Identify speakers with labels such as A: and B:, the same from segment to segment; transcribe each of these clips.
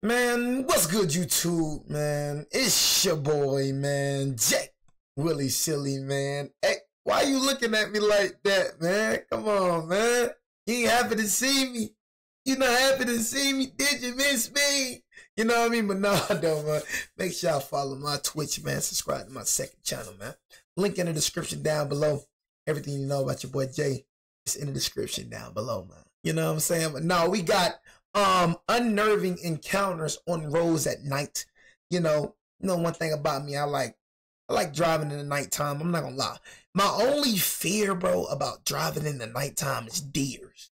A: Man, what's good, YouTube, man? It's your boy, man, Jay. Really silly, man. Hey, why you looking at me like that, man? Come on, man. You ain't happy to see me. You not happy to see me? Did you miss me? You know what I mean? But no, I don't, man. Make sure y'all follow my Twitch, man. Subscribe to my second channel, man. Link in the description down below. Everything you know about your boy Jay is in the description down below, man. You know what I'm saying? But no, we got unnerving encounters on roads at night. You know one thing about me, I like driving in the nighttime. I'm not gonna lie. My only fear, bro, about driving in the nighttime is deers.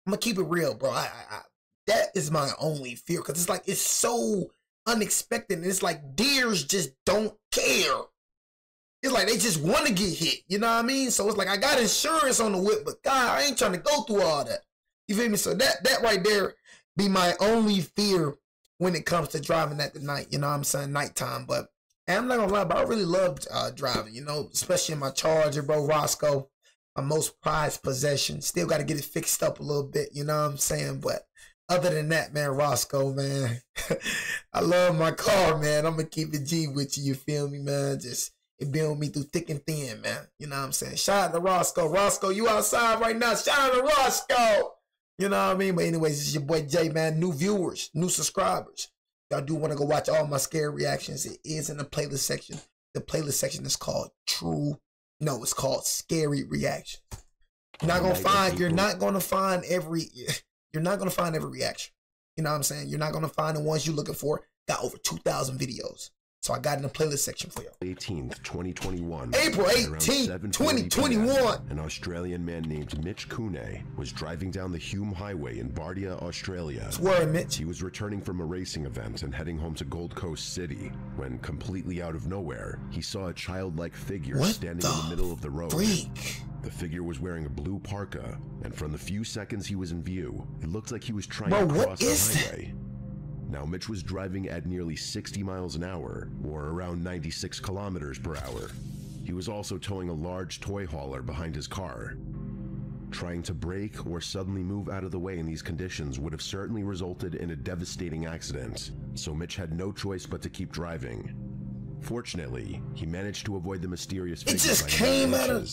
A: I'm gonna keep it real, bro. That is my only fear, because it's like it's so unexpected, and it's like deers just don't care. It's like they just want to get hit. You know what I mean? So it's like I got insurance on the whip, but God, I ain't trying to go through all that. You feel me? So that right there be my only fear when it comes to driving at the night. You know what I'm saying? Nighttime. But and I'm not gonna lie, but I really love driving, you know, especially in my Charger, bro. Roscoe, my most prized possession. Still got to get it fixed up a little bit, you know what I'm saying? But other than that, man, Roscoe, man, I love my car, man. I'm gonna keep it G with you, you feel me, man? Just it been with me through thick and thin, man. You know what I'm saying? Shout out to Roscoe. Roscoe, you outside right now. Shout out to Roscoe. You know what I mean? But anyways, this is your boy Jay, man. New viewers, new subscribers. Y'all do want to go watch all my scary reactions. It is in the playlist section. The playlist section is called it's called Scary Reactions. You're not gonna find every reaction. You know what I'm saying? You're not gonna find the ones you're looking for. Got over 2,000 videos. So I got in the playlist section for you.
B: 18th, 2021.
A: April 18th, 2021.
B: An Australian man named Mitch Cooney was driving down the Hume Highway in Bardia, Australia.
A: Swear, Mitch.
B: He was returning from a racing event and heading home to Gold Coast City when, completely out of nowhere, he saw a childlike figure standing in the middle of the road. The figure was wearing a blue parka, and from the few seconds he was in view, it looked like he was trying to cross the highway. Now, Mitch was driving at nearly 60 miles an hour, or around 96 kilometers per hour. He was also towing a large toy hauler behind his car. Trying to brake or suddenly move out of the way in these conditions would have certainly resulted in a devastating accident, so Mitch had no choice but to keep driving. Fortunately, he managed to avoid the mysterious figure.
A: It just came out of...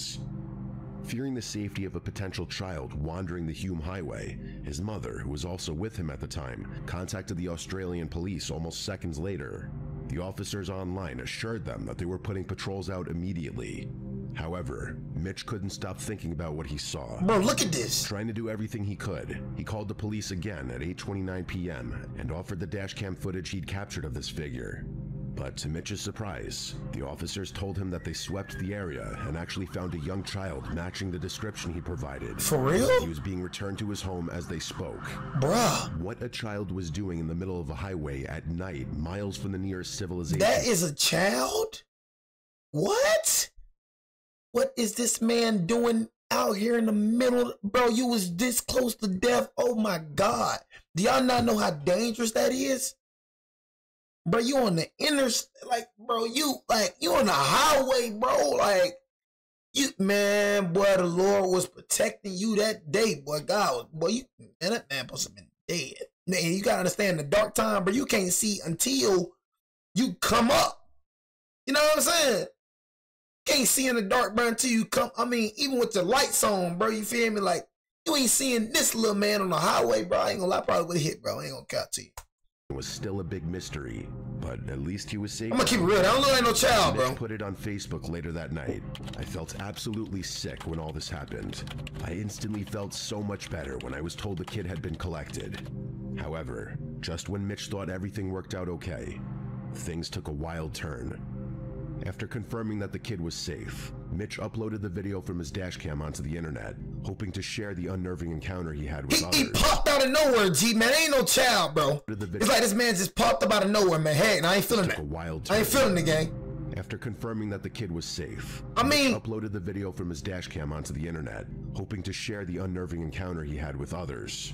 B: Fearing the safety of a potential child wandering the Hume Highway, his mother, who was also with him at the time, contacted the Australian police almost seconds later. The officers online assured them that they were putting patrols out immediately. However, Mitch couldn't stop thinking about what he saw.
A: Bro, look at this!
B: Trying to do everything he could, he called the police again at 8:29 p.m. and offered the dashcam footage he'd captured of this figure. But to Mitch's surprise, the officers told him that they swept the area and actually found a young child matching the description he provided.
A: For real?
B: He was being returned to his home as they spoke.
A: Bruh.
B: What a child was doing in the middle of a highway at night, miles from the nearest civilization.
A: That is a child? What? What is this man doing out here in the middle? Bro, you was this close to death. Oh my God. Do y'all not know how dangerous that is? Bro, you on the you on the highway, bro. Boy, the Lord was protecting you that day, boy. That man supposed to have been dead. Man, you gotta understand the dark time, bro. You can't see until you come up. You know what I'm saying? Can't see in the dark, bro, until you come. I mean, even with your lights on, bro, you feel me? Like, you ain't seeing this little man on the highway, bro. I ain't gonna lie, probably would have hit, bro. I ain't gonna count to you.
B: It was still a big mystery, but at least he was safe.
A: I'm gonna keep it real. I don't look like no child, bro.
B: Mitch put it on Facebook later that night. I felt absolutely sick when all this happened. I instantly felt so much better when I was told the kid had been collected. However, just when Mitch thought everything worked out okay, things took a wild turn. After confirming that the kid was safe, Mitch uploaded the video from his dashcam onto the internet, hoping to share the unnerving encounter he had with others.
A: He popped out of nowhere, G, man. Ain't no child, bro. It's like this man just popped up out of nowhere, man. Hey, and I ain't feeling that. I ain't feeling the gang.
B: After confirming that the kid was safe,
A: Mitch
B: uploaded the video from his dashcam onto the internet, hoping to share the unnerving encounter he had with others.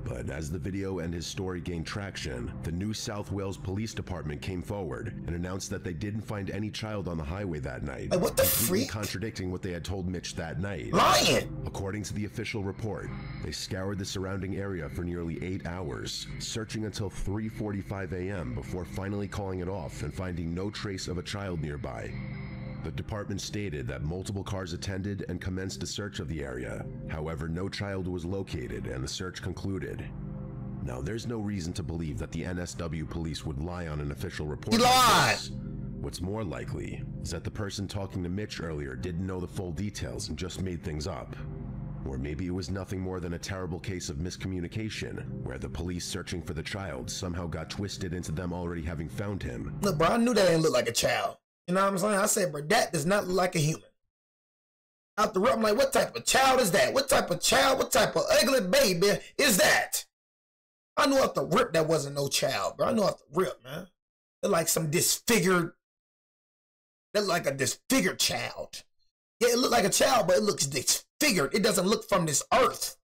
B: But as the video and his story gained traction, the New South Wales Police Department came forward and announced that they didn't find any child on the highway that night.
A: Like, what the
B: completely
A: freak?
B: contradicting what they had told Mitch that night.
A: Lying!
B: According to the official report, they scoured the surrounding area for nearly 8 hours, searching until 3:45 a.m. before finally calling it off and finding no trace of a child nearby. The department stated that multiple cars attended and commenced a search of the area. However, no child was located and the search concluded. Now, there's no reason to believe that the NSW police would lie on an official report.
A: He lied!
B: What's more likely is that the person talking to Mitch earlier didn't know the full details and just made things up. Or maybe it was nothing more than a terrible case of miscommunication, where the police searching for the child somehow got twisted into them already having found him.
A: Look, bro, I knew that didn't look like a child. You know what I'm saying? I said, bro, that does not look like a human. Out the rip, I'm like, what type of child is that? What type of child, what type of ugly baby is that? I knew off the rip that wasn't no child, bro. I knew off the rip, man. They're like some disfigured, they're like a disfigured child. Yeah, it looked like a child, but it looks disfigured. It doesn't look from this earth.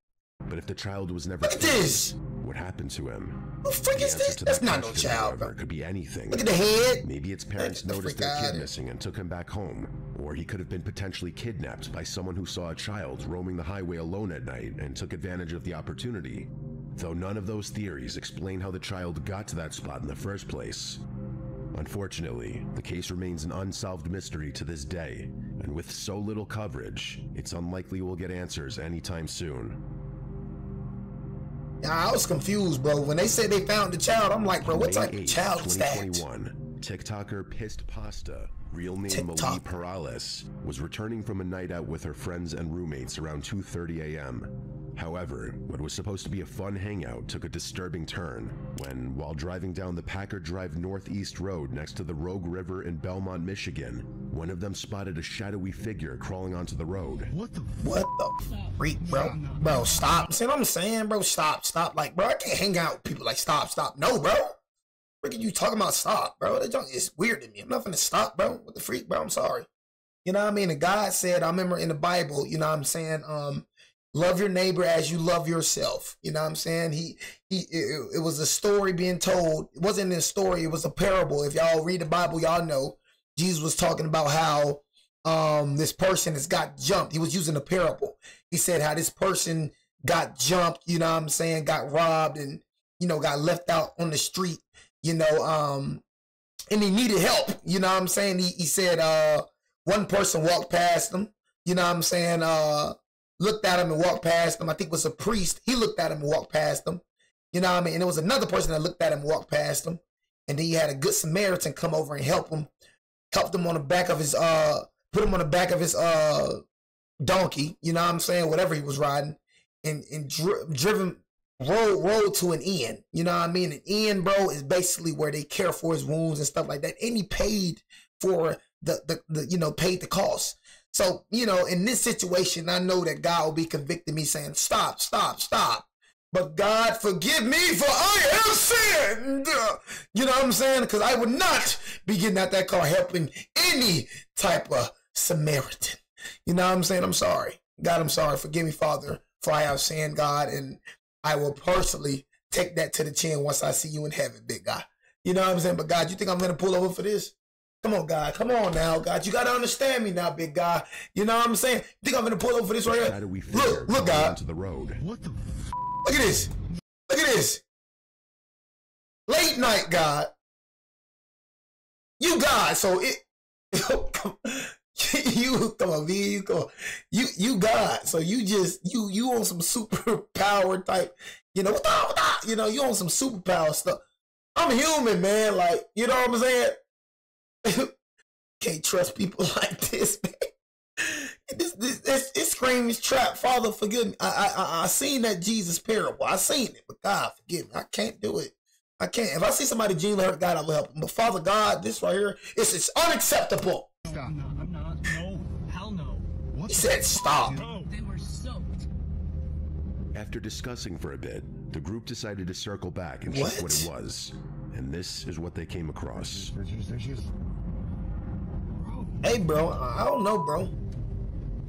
B: But if the child was never
A: Look at this.
B: What happened to him?
A: What the frick is this? That's not no child, bro.
B: It could be anything.
A: Look at the head.
B: Maybe its parents noticed their kid missing and took him back home. Or he could have been potentially kidnapped by someone who saw a child roaming the highway alone at night and took advantage of the opportunity. Though none of those theories explain how the child got to that spot in the first place. Unfortunately, the case remains an unsolved mystery to this day, and with so little coverage, it's unlikely we'll get answers anytime soon.
A: I was confused, bro. When they said they found the child, I'm like, bro, what type of
B: 8th,
A: child is that?
B: 2021, TikToker Pissed Pasta, real name
A: TikTok.
B: Malie Perales, was returning from a night out with her friends and roommates around 2:30 a.m. However, what was supposed to be a fun hangout took a disturbing turn when, while driving down the Packard Drive Northeast Road next to the Rogue River in Belmont, Michigan, one of them spotted a shadowy figure crawling onto the road.
A: What the freak, bro? Bro, stop. See what I'm saying, bro? Stop. Like, bro, I can't hang out with people like stop. No, bro. What are you talking about? Stop, bro. That junk is weird to me. I'm not gonna stop, bro. What the freak, bro? I'm sorry. You know what I mean? And God said, I remember in the Bible, you know what I'm saying, love your neighbor as you love yourself. You know what I'm saying? It was a story being told. It wasn't a story. It was a parable. If y'all read the Bible, y'all know Jesus was talking about how this person has got jumped. He was using a parable. He said how this person got jumped, you know what I'm saying, got robbed and, you know, got left out on the street, you know, and he needed help. You know what I'm saying? He said one person walked past him, you know what I'm saying, looked at him and walked past him. I think it was a priest. He looked at him and walked past him. You know what I mean? And there was another person that looked at him and walked past him. And then he had a good Samaritan come over and helped him on the back of his, put him on the back of his donkey, you know what I'm saying? Whatever he was riding. And driven, rolled to an inn. You know what I mean? An inn, bro, is basically where they care for his wounds and stuff like that. And he paid for the you know, paid the cost. So, you know, in this situation, I know that God will be convicting me saying, stop. But God, forgive me for I have sinned. You know what I'm saying? Because I would not be getting out that car helping any type of Samaritan. You know what I'm saying? I'm sorry. God, I'm sorry. Forgive me, Father, for I have sinned, God. And I will personally take that to the chin once I see you in heaven, big guy. You know what I'm saying? But God, you think I'm going to pull over for this? Come on, God. Come on now, God. You got to understand me now, big guy. You know what I'm saying? You think I'm going to pull over for this right here? Look, God.
B: To the road. What the
A: Look at this. Look at this. Late night, God. You God. So it you come on, V. You God. So you just you on some superpower type, you know, you know, you on some superpower stuff. I'm human, man. Like, you know what I'm saying? Can't trust people like this, man. This screams trap. Father, forgive me. I seen that Jesus parable. I seen it, but God, forgive me. I can't do it. I can't. If I see somebody genuinely hurt, God, I will help them. But Father God, this right here, it's unacceptable.
C: Stop. No, I'm not. No. Hell no.
A: What he said stop.
C: No. They were soaked.
B: After discussing for a bit, the group decided to circle back and check what it was. And this is what they came across.
A: Hey, bro, I don't know, bro.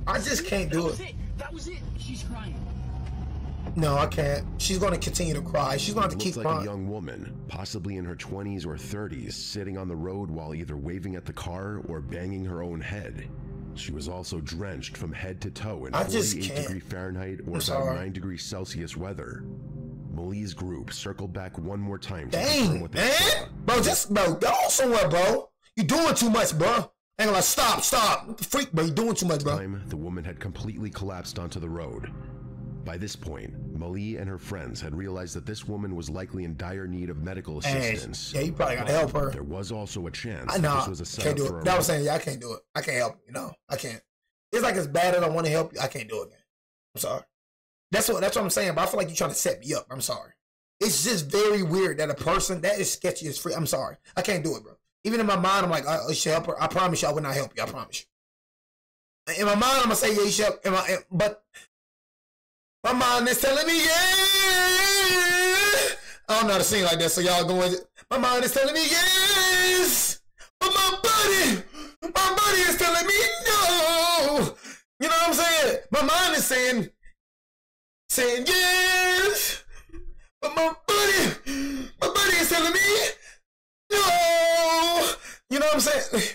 A: I just can't do it.
C: That was it. She's crying.
A: No, I can't. She's gonna continue to cry. She's gonna have to keep
B: crying. It looked like
A: crying.
B: a young woman, possibly in her 20s or 30s, sitting on the road while either waving at the car or banging her own head. She was also drenched from head to toe in 48-degree Fahrenheit or about 9 degrees Celsius weather. Mali's group circled back one more time to confirm what they saw.
A: Bro, go somewhere, bro. You doing too much, bro. Ain't gonna stop. Freak, bro, you doing too much, bro.
B: The woman had completely collapsed onto the road. By this point, Mali and her friends had realized that this woman was likely in dire need of medical assistance.
A: Yeah, you probably gotta help her.
B: There was also a chance
A: that
B: this was a setup
A: can't do
B: for
A: it.
B: a
A: That was saying, yeah, I can't do it. I can't help you. No, I can't. It's like as bad as I want to help you, I can't do it, man. I'm sorry. That's what I'm saying, but I feel like you're trying to set me up. I'm sorry. It's just very weird that a person that is sketchy as free. I'm sorry. I can't do it, bro. Even in my mind, I'm like, I should help her. I promise you I will not help you. I promise you. In my mind, I'm gonna say, yeah, you should help. But my mind is telling me, yeah. I don't know how to sing like that, so y'all go with it. My mind is telling me, yes. But my body is telling me, no. You know what I'm saying? My mind is saying yes. But my body is telling me, no. You know what I'm saying?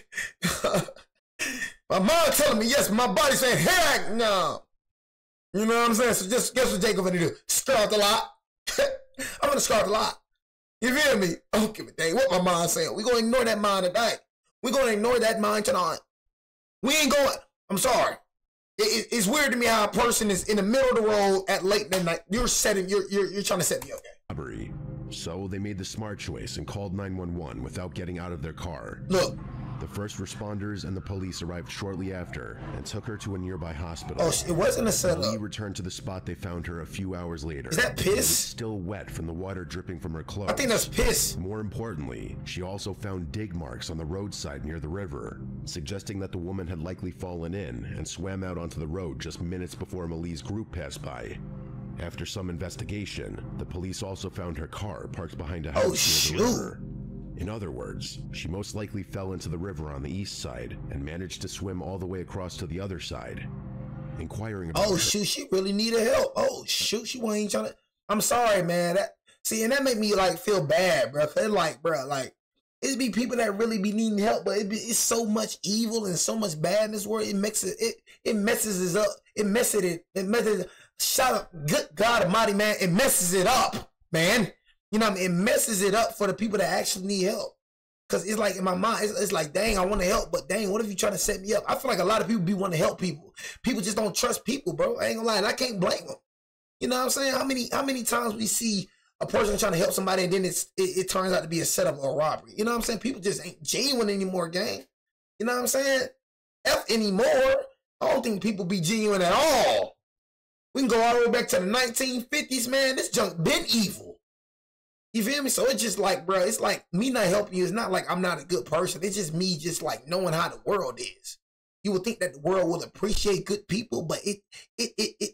A: My mind telling me yes, my body saying, heck no. You know what I'm saying? So just guess what Jacob gonna do? Start the lot. I'm gonna start the lot. You feel me? I don't give a dang what my mind saying. We gonna ignore that mind tonight. We gonna ignore that mind tonight. We ain't going. I'm sorry. It's weird to me how a person is in the middle of the road at late at night. You're trying to set me up.
B: Robbery. So they made the smart choice and called 911 without getting out of their car.
A: Look.
B: The first responders and the police arrived shortly after and took her to a nearby hospital.
A: Oh, it wasn't a setup.
B: Mali returned to the spot they found her a few hours later.
A: Is that piss?
B: It was still wet from the water dripping from her clothes.
A: I think that's piss.
B: More importantly, she also found dig marks on the roadside near the river, suggesting that the woman had likely fallen in and swam out onto the road just minutes before Mali's group passed by. After some investigation, the police also found her car parked behind a house near the river. In other words, she most likely fell into the river on the east side and managed to swim all the way across to the other side. Inquiring about
A: shoot, she really needed help. Oh shoot, she wasn't trying to. I'm sorry, man. And that make me like feel bad, bro. Cause like, bro, like it be people that really be needing help, but it's so much evil and so much bad in this world. It messes it up. It messes it. Shout out, good God Almighty, man. It messes it up, man. You know what I mean? It messes it up for the people that actually need help. Because it's like in my mind, it's like, dang, I want to help, but dang, what if you try to set me up? I feel like a lot of people be wanting to help people. People just don't trust people, bro. I ain't gonna lie, and I can't blame them. You know what I'm saying? How many times we see a person trying to help somebody and then it turns out to be a setup or a robbery? You know what I'm saying? People just ain't genuine anymore, gang. You know what I'm saying? Anymore. I don't think people be genuine at all. We can go all the way back to the 1950s, man. This junk been evil. You feel me? So it's just like, bro, it's like me not helping you. It's not like I'm not a good person. It's just me just like knowing how the world is. You would think that the world will appreciate good people, but it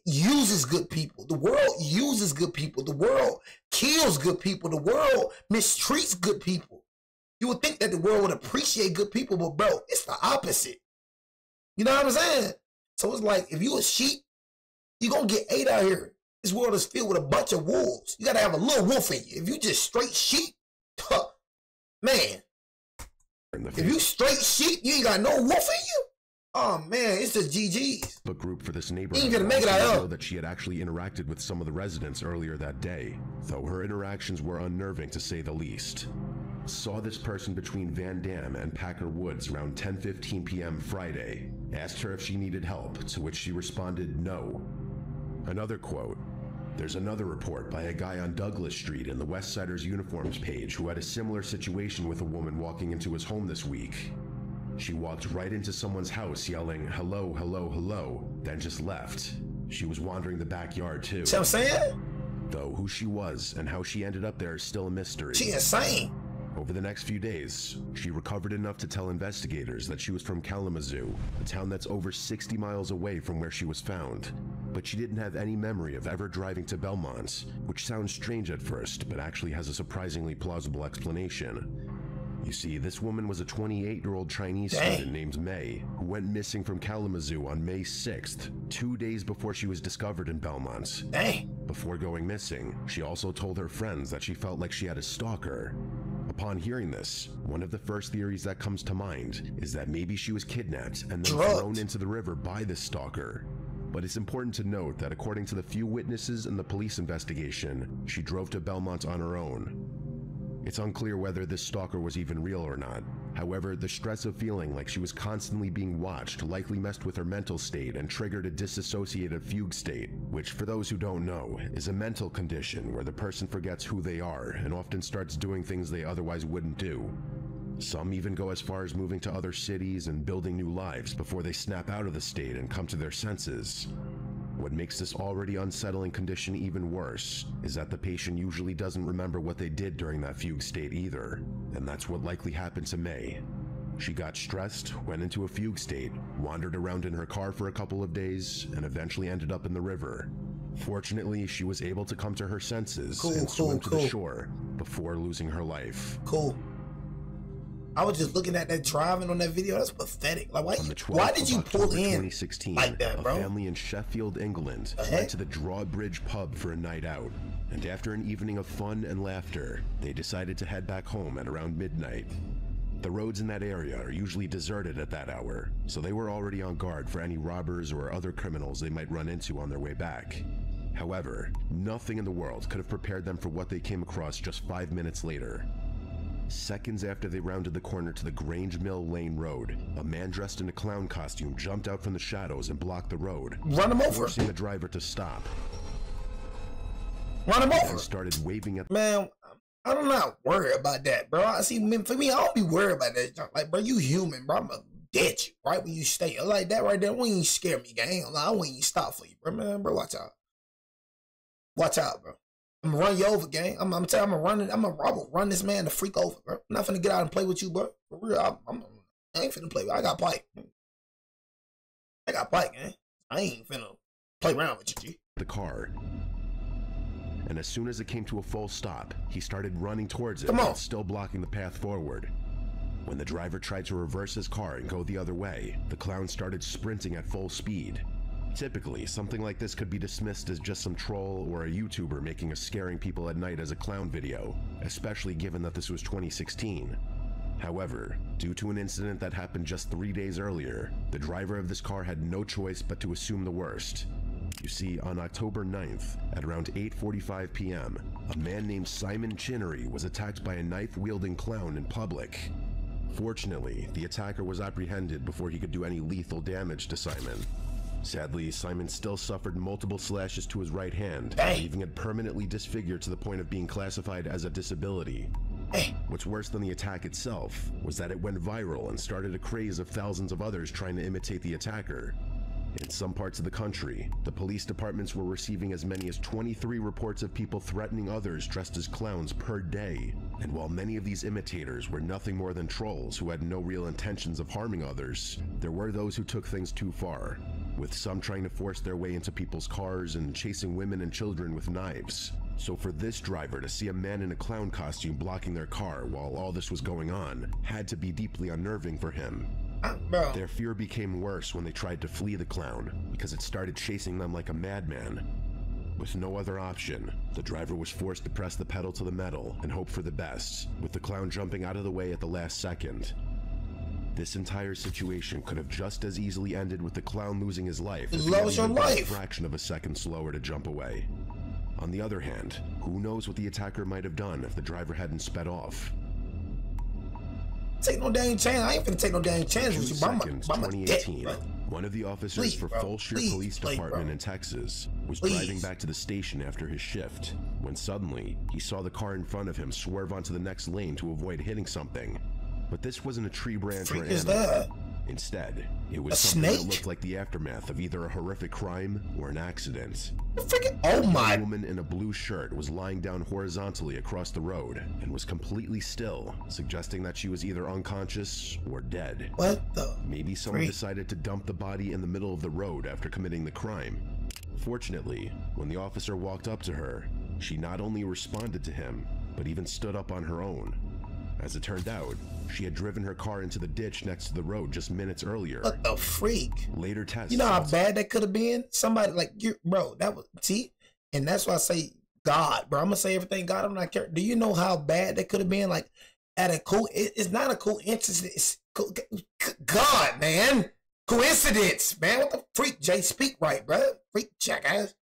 A: uses good people. The world uses good people. The world kills good people. The world mistreats good people. You would think that the world would appreciate good people, but bro, it's the opposite. You know what I'm saying? So it's like, if you a sheep, you're going to get ate out here. This world is filled with a bunch of wolves. You got to have a little wolf in you. If you just straight sheep, man. If you straight sheep, you ain't got no wolf in you. Oh man, it's just GG's.
B: The group for this neighborhood
A: ain't gonna make it out
B: that she had actually interacted with some of the residents earlier that day, though her interactions were unnerving to say the least. Saw this person between Van Dam and Packer Woods around 10:15 p.m. Friday. Asked her if she needed help, to which she responded no. Another quote. There's another report by a guy on Douglas Street in the Westsiders uniforms page who had a similar situation with a woman walking into his home this week. She walked right into someone's house yelling, hello, hello, hello, then just left. She was wandering the backyard too.
A: See what I'm saying?
B: Though who she was and how she ended up there is still a mystery.
A: She insane.
B: Over the next few days, she recovered enough to tell investigators that she was from Kalamazoo, a town that's over 60 miles away from where she was found. But she didn't have any memory of ever driving to Belmont, which sounds strange at first, but actually has a surprisingly plausible explanation. You see, this woman was a 28-year-old Chinese student named May, who went missing from Kalamazoo on May 6th, 2 days before she was discovered in Belmont. Before going missing, she also told her friends that she felt like she had a stalker. Upon hearing this, one of the first theories that comes to mind is that maybe she was kidnapped and then thrown into the river by this stalker. But it's important to note that according to the few witnesses in the police investigation, she drove to Belmont on her own. It's unclear whether this stalker was even real or not. However, the stress of feeling like she was constantly being watched likely messed with her mental state and triggered a dissociative fugue state, which, for those who don't know, is a mental condition where the person forgets who they are and often starts doing things they otherwise wouldn't do. Some even go as far as moving to other cities and building new lives before they snap out of the state and come to their senses. What makes this already unsettling condition even worse is that the patient usually doesn't remember what they did during that fugue state either, and that's what likely happened to May. She got stressed, went into a fugue state, wandered around in her car for a couple of days, and eventually ended up in the river. Fortunately, she was able to come to her senses and swim to the shore before losing her life.
A: I was just looking at that driving on that video. That's pathetic. Like, why did you pull in
B: 2016,
A: like that, bro?
B: A family in Sheffield, England, went to the Drawbridge pub for a night out, and after an evening of fun and laughter, they decided to head back home at around midnight. The roads in that area are usually deserted at that hour, so they were already on guard for any robbers or other criminals they might run into on their way back. However, nothing in the world could have prepared them for what they came across just 5 minutes later. Seconds after they rounded the corner to the Grange Mill Lane Road, a man dressed in a clown costume jumped out from the shadows and blocked the road,
A: run him over,
B: forcing the driver to stop.
A: Run him over.
B: And started waving at
A: man. I'm not worried about that, bro. I see, for me, I don't be worried about that. Like, bro, you human, bro. I'm gonna get you right when you stay like that right there. Wouldn't even scare me, gang. I wouldn't even stop for you, bro. Man, bro, watch out. Watch out, bro. I'm gonna run you over, gang. I'm telling you, I'm gonna run this man the freak over, bro. I'm not finna get out and play with you, bro. For real, I ain't finna play with you. I got pipe. I got pipe, gang. I ain't finna play around with you, G.
B: The car. And as soon as it came to a full stop, he started running towards it, while still blocking the path forward. When the driver tried to reverse his car and go the other way, the clown started sprinting at full speed. Typically, something like this could be dismissed as just some troll or a YouTuber making a scaring people at night as a clown video, especially given that this was 2016. However, due to an incident that happened just 3 days earlier, the driver of this car had no choice but to assume the worst. You see, on October 9th, at around 8:45 p.m., a man named Simon Chinnery was attacked by a knife-wielding clown in public. Fortunately, the attacker was apprehended before he could do any lethal damage to Simon. Sadly, Simon still suffered multiple slashes to his right hand, leaving it permanently disfigured to the point of being classified as a disability. What's worse than the attack itself was that it went viral and started a craze of thousands of others trying to imitate the attacker. In some parts of the country, the police departments were receiving as many as 23 reports of people threatening others dressed as clowns per day. And while many of these imitators were nothing more than trolls who had no real intentions of harming others, there were those who took things too far, with some trying to force their way into people's cars and chasing women and children with knives. So for this driver to see a man in a clown costume blocking their car while all this was going on had to be deeply unnerving for him. Their fear became worse when they tried to flee the clown, because it started chasing them like a madman. With no other option, the driver was forced to press the pedal to the metal and hope for the best, with the clown jumping out of the way at the last second. This entire situation could have just as easily ended with the clown losing his life if he had even been a fraction of a second slower to jump away. On the other hand, who knows what the attacker might have done if the driver hadn't sped off.
A: Take no dang chance. I ain't finna take no dang chance with you, bro.
B: 2018, one of the officers for Fulshire Police Department in Texas was driving back to the station after his shift, when suddenly he saw the car in front of him swerve onto the next lane to avoid hitting something. But this wasn't a tree branch or animal. Instead, it was something that looked like the aftermath of either a horrific crime or an accident. A woman in a blue shirt was lying down horizontally across the road and was completely still, suggesting that she was either unconscious or dead.
A: What the?
B: Maybe someone decided to dump the body in the middle of the road after committing the crime. Fortunately, when the officer walked up to her, she not only responded to him, but even stood up on her own. As it turned out, she had driven her car into the ditch next to the road just minutes earlier.
A: What the freak?
B: Later tests.
A: You know how bad that could have been? Somebody like you, bro, that was, see? And that's why I say God, bro. I'm gonna say everything God, I'm not care. Do you know how bad that could have been? Like, it's not a coincidence. God, man. Coincidence, man. What the freak, Jay? Speak right, bro. Freak jackass.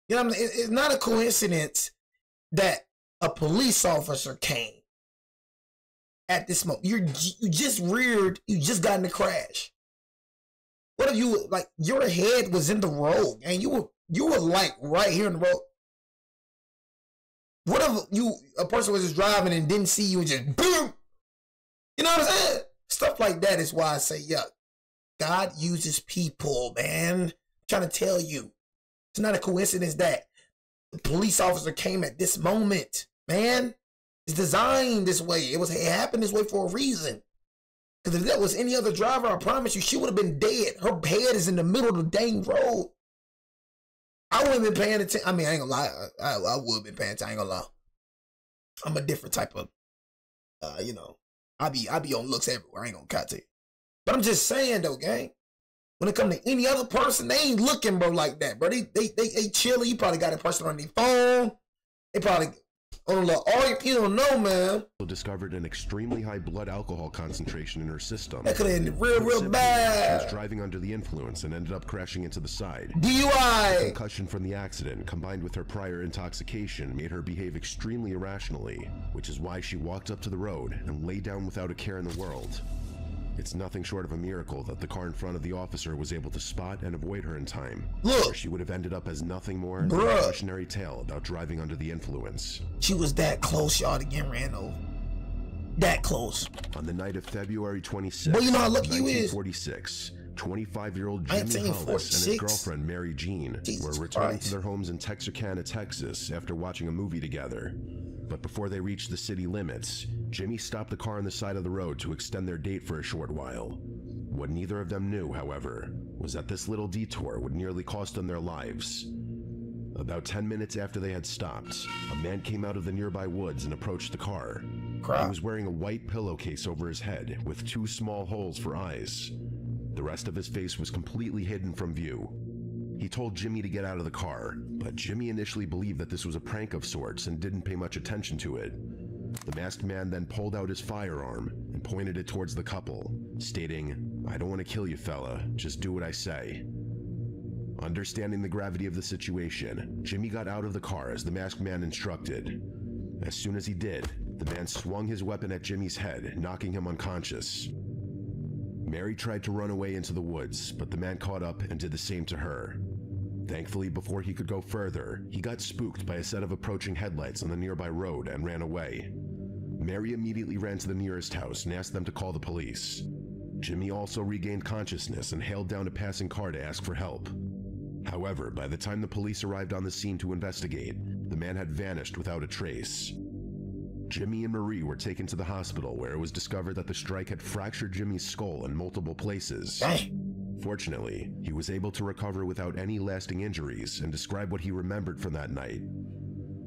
A: You know what I mean? It's not a coincidence that a police officer came at this moment. You just got in the crash. What if you, like, your head was in the road and you were like right here in the road? What if a person was just driving and didn't see you and just boom? You know what I'm saying? Stuff like that is why I say, yeah, God uses people, man. I'm trying to tell you. It's not a coincidence that the police officer came at this moment, man. It's designed this way. It happened this way for a reason. Because if that was any other driver, I promise you, she would have been dead. Her head is in the middle of the dang road. I wouldn't have been paying attention. I mean, I ain't gonna lie. I would have been paying attention. I ain't gonna lie. I'm a different type of, you know, I be on looks everywhere. I ain't gonna cut to you. But I'm just saying though, gang. When it comes to any other person, they ain't looking, bro, like that, bro. They chilling. You probably got a person on their phone. They probably on a little argument. You don't know, man.
B: Discovered an extremely high blood alcohol concentration in her system.
A: That could have ended real bad.
B: She was driving under the influence and ended up crashing into the side.
A: DUI.
B: The concussion from the accident, combined with her prior intoxication, made her behave extremely irrationally, which is why she walked up to the road and lay down without a care in the world. It's nothing short of a miracle that the car in front of the officer was able to spot and avoid her in time.
A: Look,
B: or she would have ended up as nothing more than a cautionary tale about driving under the influence.
A: She was that close, y'all, to get ran over. That close.
B: On the night of February 26,
A: well, you know how lucky you is.
B: 1946, 25-year-old Jimmy Hollis and his girlfriend Mary Jean were returning to their homes in Texarkana, Texas after watching a movie together. But before they reached the city limits, Jimmy stopped the car on the side of the road to extend their date for a short while. What neither of them knew, however, was that this little detour would nearly cost them their lives. About 10 minutes after they had stopped, a man came out of the nearby woods and approached the car. He was wearing a white pillowcase over his head with 2 small holes for eyes. The rest of his face was completely hidden from view. He told Jimmy to get out of the car, but Jimmy initially believed that this was a prank of sorts and didn't pay much attention to it. The masked man then pulled out his firearm and pointed it towards the couple, stating, "I don't want to kill you, fella, just do what I say." Understanding the gravity of the situation, Jimmy got out of the car as the masked man instructed. As soon as he did, the man swung his weapon at Jimmy's head, knocking him unconscious. Mary tried to run away into the woods, but the man caught up and did the same to her. Thankfully, before he could go further, he got spooked by a set of approaching headlights on the nearby road and ran away. Mary immediately ran to the nearest house and asked them to call the police. Jimmy also regained consciousness and hailed down a passing car to ask for help. However, by the time the police arrived on the scene to investigate, the man had vanished without a trace. Jimmy and Marie were taken to the hospital where it was discovered that the strike had fractured Jimmy's skull in multiple places. Fortunately, he was able to recover without any lasting injuries and describe what he remembered from that night.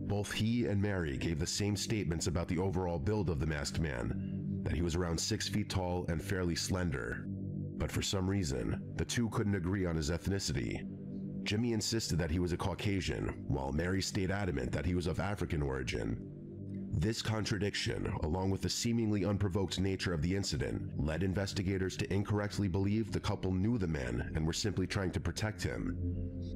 B: Both he and Mary gave the same statements about the overall build of the masked man, that he was around 6 feet tall and fairly slender. But for some reason, the two couldn't agree on his ethnicity. Jimmy insisted that he was a Caucasian, while Mary stayed adamant that he was of African origin. This contradiction, along with the seemingly unprovoked nature of the incident, led investigators to incorrectly believe the couple knew the man and were simply trying to protect him.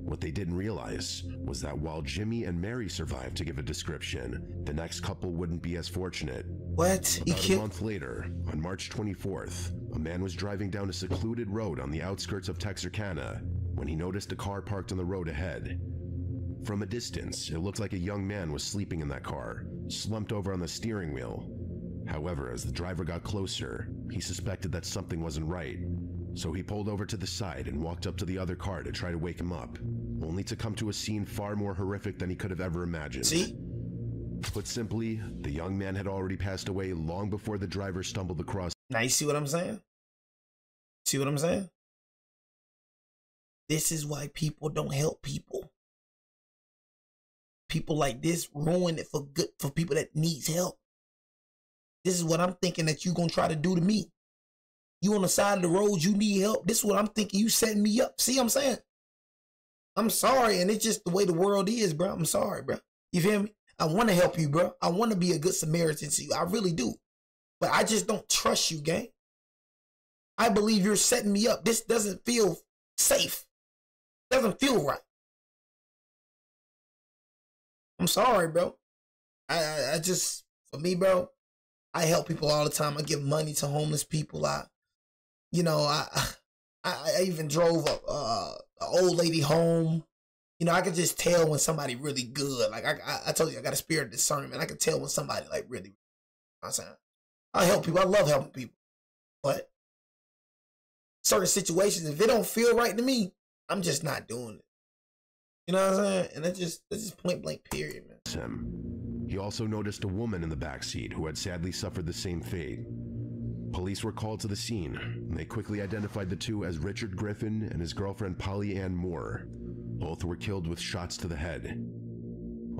B: What they didn't realize was that while Jimmy and Mary survived to give a description, the next couple wouldn't be as fortunate.
A: What?
B: About a month later, on March 24th, a man was driving down a secluded road on the outskirts of Texarkana when he noticed a car parked on the road ahead. From a distance, it looked like a young man was sleeping in that car, slumped over on the steering wheel. However, as the driver got closer, he suspected that something wasn't right. So he pulled over to the side and walked up to the other car to try to wake him up, only to come to a scene far more horrific than he could have ever imagined.
A: See?
B: Put simply, the young man had already passed away long before the driver stumbled across.
A: Now you see what I'm saying? See what I'm saying? This is why people don't help people. People like this ruin it for people that needs help. This is what I'm thinking that you gonna try to do to me. You on the side of the road, you need help. This is what I'm thinking, you setting me up. See what I'm saying? I'm sorry, and it's just the way the world is, bro. I'm sorry, bro. You feel me? I want to help you, bro. I want to be a good Samaritan to you. I really do. But I just don't trust you, gang. I believe you're setting me up. This doesn't feel safe. Doesn't feel right. I'm sorry, bro. I just, for me, bro, I help people all the time. I give money to homeless people. I even drove an old lady home. You know, I could just tell when somebody really good. Like I told you, I got a spirit of discernment. I can tell when somebody like really, you know what I'm saying? I help people. I love helping people. But certain situations, if it don't feel right to me, I'm just not doing it. You know what I'm saying? And that's just point blank period, man.
B: He also noticed a woman in the backseat who had sadly suffered the same fate. Police were called to the scene, and they quickly identified the two as Richard Griffin and his girlfriend Polly Ann Moore. Both were killed with shots to the head.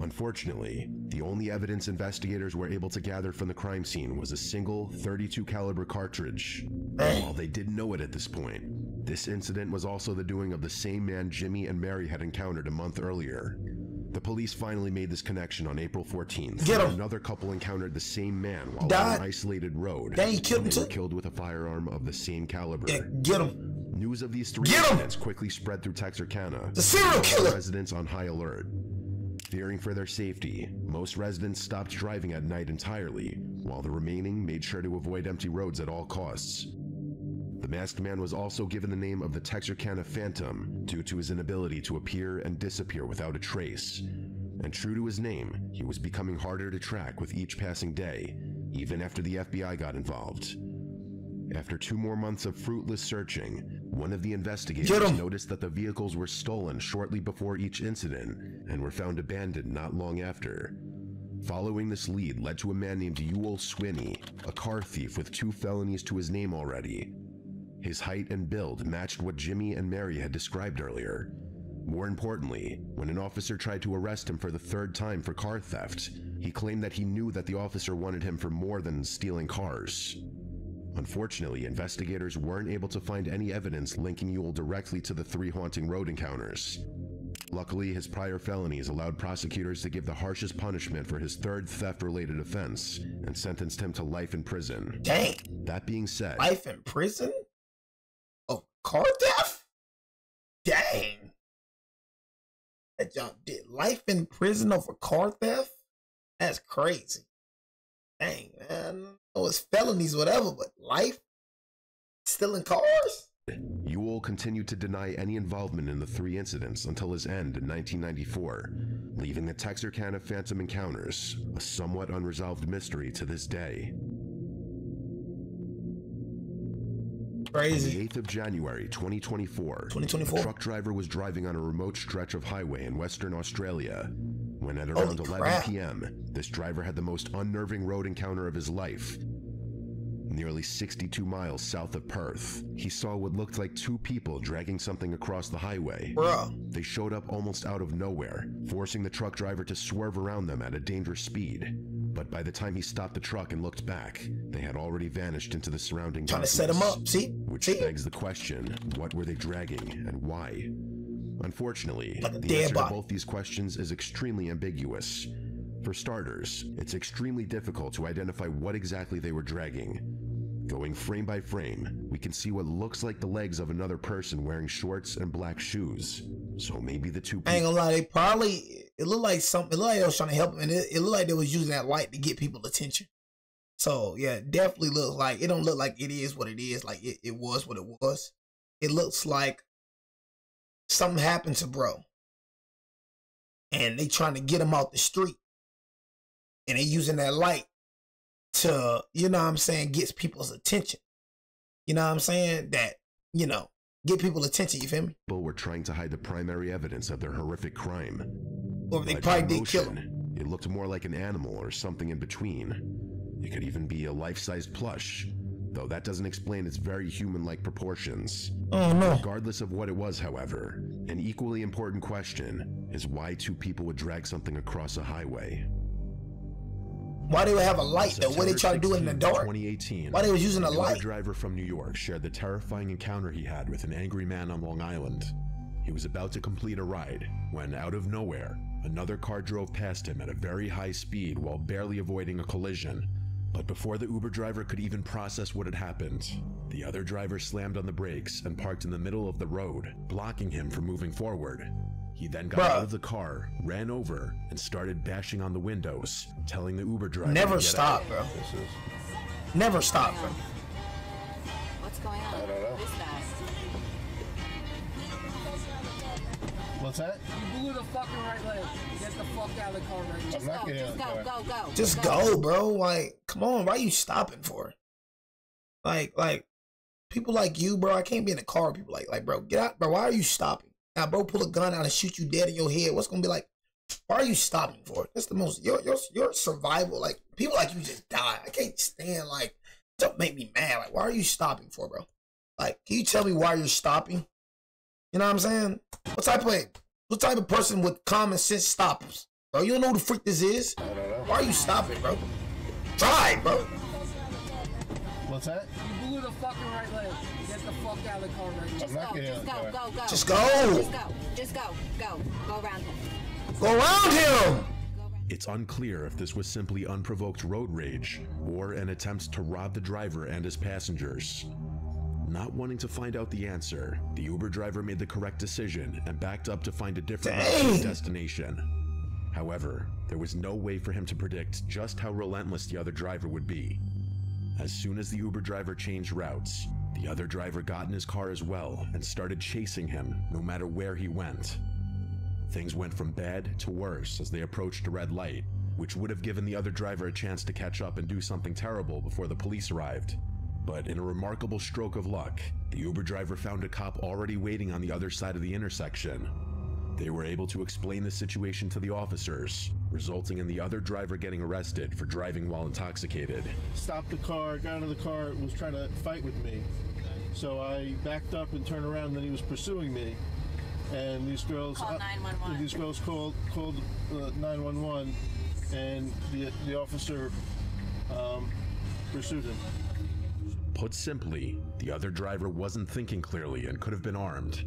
B: Unfortunately, the only evidence investigators were able to gather from the crime scene was a single .32 caliber cartridge. While they didn't know it at this point, this incident was also the doing of the same man Jimmy and Mary had encountered a month earlier. The police finally made this connection on April 14th. Another couple encountered the same man while on an isolated road.
A: Dang, he killed him too.
B: They were killed with a firearm of the same caliber.
A: Yeah, get him.
B: News of these three incidents quickly spread through Texarkana.
A: The serial killer.
B: Residents on high alert. Fearing for their safety, most residents stopped driving at night entirely, while the remaining made sure to avoid empty roads at all costs. The masked man was also given the name of the Texarkana Phantom due to his inability to appear and disappear without a trace. And true to his name, he was becoming harder to track with each passing day, even after the FBI got involved. After 2 more months of fruitless searching, one of the investigators noticed that the vehicles were stolen shortly before each incident and were found abandoned not long after. Following this lead led to a man named Ewell Swinney, a car thief with 2 felonies to his name already. His height and build matched what Jimmy and Mary had described earlier. More importantly, when an officer tried to arrest him for the 3rd time for car theft, he claimed that he knew that the officer wanted him for more than stealing cars. Unfortunately, investigators weren't able to find any evidence linking Ewell directly to the 3 haunting road encounters. Luckily, his prior felonies allowed prosecutors to give the harshest punishment for his 3rd theft-related offense and sentenced him to life in prison.
A: Dang.
B: That being said...
A: Life in prison? Oh, car theft? Dang. That junk did life in prison over car theft? That's crazy. Dang, man. Oh, it's felonies, whatever, but life? Stealing cars?
B: Ewell continued to deny any involvement in the 3 incidents until his end in 1994, leaving the Texarkana Phantom encounters a somewhat unresolved mystery to this day.
A: Crazy.
B: On the 8th of January 2024, a truck driver was driving on a remote stretch of highway in Western Australia when at around 11 p.m., this driver had the most unnerving road encounter of his life. Nearly 62 miles south of Perth, he saw what looked like 2 people dragging something across the highway. They showed up almost out of nowhere, forcing the truck driver to swerve around them at a dangerous speed. But by the time he stopped the truck and looked back, they had already vanished into the surrounding darkness.
A: Trying to set him up, see?
B: Which begs the question, what were they dragging and why? Unfortunately,
A: like
B: the answer to both these questions is extremely ambiguous. For starters, it's extremely difficult to identify what exactly they were dragging. Going frame by frame, we can see what looks like the legs of another person wearing shorts and black shoes. So maybe the 2 people...
A: I ain't gonna lie, they probably... It looked like they was trying to help him, and it looked like they was using that light to get people's attention. So, yeah, it definitely looks like... It don't look like it is what it is, like it was what it was. It looks like something happened to bro. And they trying to get him out the street. And they using that light to, you know what I'm saying, gets people's attention. You know what I'm saying? That, you know, get people's attention, you feel me?
B: People were trying to hide the primary evidence of their horrific crime.
A: Or they probably did kill him.
B: It looked more like an animal or something in between. It could even be a life-sized plush, though that doesn't explain its very human-like proportions.
A: Oh no.
B: Regardless of what it was, however, an equally important question is why 2 people would drag something across a highway.
A: Why they would have a light though? What they try to do it in the dark?
B: 2018.
A: Why they was using a
B: the
A: light?
B: driver from New York shared the terrifying encounter he had with an angry man on Long Island. He was about to complete a ride when, out of nowhere, another car drove past him at a very high speed while barely avoiding a collision. But before the Uber driver could even process what had happened, the other driver slammed on the brakes and parked in the middle of the road, blocking him from moving forward. He then got out of the car, ran over, and started bashing on the windows, telling the Uber driver
A: never stop, bro. Never stop, bro.
D: What's going on?
E: I don't know.
D: What is that?
E: What's that?
C: You blew the fucking right leg. Get the fuck out of the car right now.
D: Just
E: not
D: go,
E: getting
D: just
E: out of the
D: go, go.
A: Just go, bro. Like, come on, why are you stopping for? Like, people like you, bro. I can't be in the car with people like, bro, get out, bro. Why are you stopping? Now, bro, pull a gun out and shoot you dead in your head. What's gonna be like? Why are you stopping for? That's the most your survival. Like, people like you just die. I can't stand, like, don't make me mad. Like, why are you stopping for, bro? Like, can you tell me why you're stopping? You know what I'm saying? What type of person with common sense stops? Bro, you don't know who the freak this is?
E: I don't know.
A: Why are you stopping, bro? Try, bro.
E: What's that?
C: You blew the fucking right leg. Get the fuck out of the car right now.
D: Just
E: not
D: go,
E: getting
D: just
E: out
D: go,
E: of the car.
D: go.
A: Just go.
D: Just go, just go, go. Go around him.
A: Go around him.
B: It's unclear if this was simply unprovoked road rage or an attempt to rob the driver and his passengers. Not wanting to find out the answer, the Uber driver made the correct decision and backed up to find a different route to his destination. However, there was no way for him to predict just how relentless the other driver would be. As soon as the Uber driver changed routes, the other driver got in his car as well and started chasing him no matter where he went. Things went from bad to worse as they approached a red light, which would have given the other driver a chance to catch up and do something terrible before the police arrived. But in a remarkable stroke of luck, the Uber driver found a cop already waiting on the other side of the intersection. They were able to explain the situation to the officers, resulting in the other driver getting arrested for driving while intoxicated.
E: Stopped the car, got into the car, was trying to fight with me. So I backed up and turned around, and then he was pursuing me. And these girls
D: Call 911.
E: These girls called 911, and the officer pursued him.
B: Put simply, the other driver wasn't thinking clearly and could have been armed.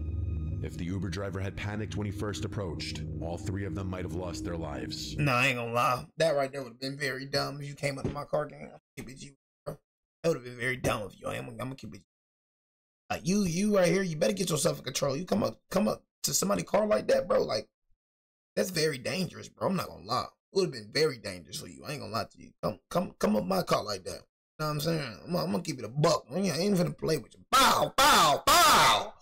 B: If the Uber driver had panicked when he first approached, all three of them might have lost their lives.
A: Nah, I ain't gonna lie. That right there would have been very dumb if you came up to my car gang. I'm keep it you, bro. That would have been very dumb of you. I'm gonna keep it. Like you right here, you better get yourself in control. You come up to somebody's car like that, bro. Like, that's very dangerous, bro. I'm not gonna lie. It would have been very dangerous for you. I ain't gonna lie to you. Come up my car like that. You know what I'm saying? I'm gonna keep it a buck. I ain't finna play with you. Bow, bow, bow.